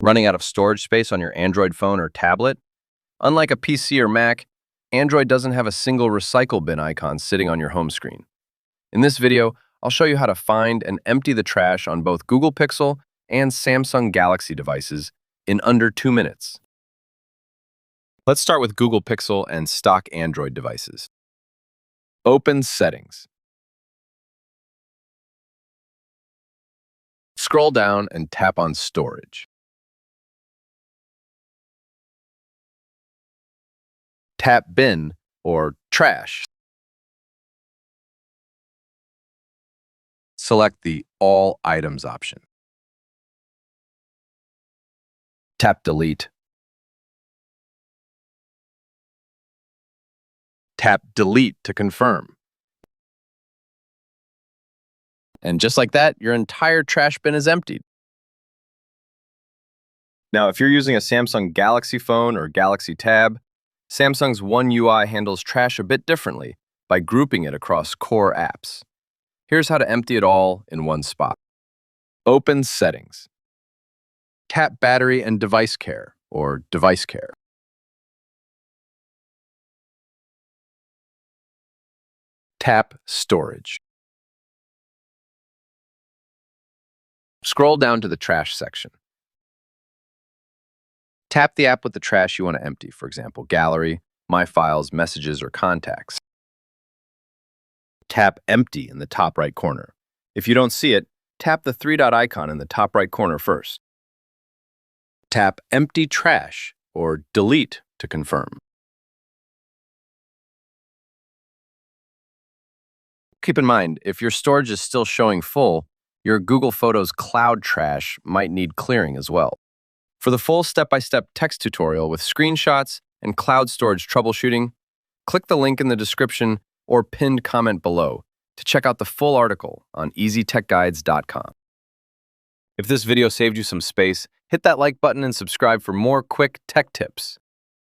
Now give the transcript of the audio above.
Running out of storage space on your Android phone or tablet? Unlike a PC or Mac, Android doesn't have a single recycle bin icon sitting on your home screen. In this video, I'll show you how to find and empty the trash on both Google Pixel and Samsung Galaxy devices in under 2 minutes. Let's start with Google Pixel and stock Android devices. Open Settings. Scroll down and tap on Storage. Tap Bin or Trash. Select the All Items option. Tap Delete. Tap Delete to confirm. And just like that, your entire trash bin is emptied. Now, if you're using a Samsung Galaxy phone or Galaxy Tab, Samsung's One UI handles trash a bit differently by grouping it across core apps. Here's how to empty it all in one spot. Open Settings. Tap Battery and Device Care, or Device Care. Tap Storage. Scroll down to the Trash section. Tap the app with the trash you want to empty, for example, Gallery, My Files, Messages, or Contacts. Tap Empty in the top right corner. If you don't see it, tap the three-dot icon in the top right corner first. Tap Empty Trash or Delete to confirm. Keep in mind, if your storage is still showing full, your Google Photos cloud trash might need clearing as well. For the full step-by-step text tutorial with screenshots and cloud storage troubleshooting, click the link in the description or pinned comment below to check out the full article on EasyTechGuides.com. If this video saved you some space, hit that like button and subscribe for more quick tech tips.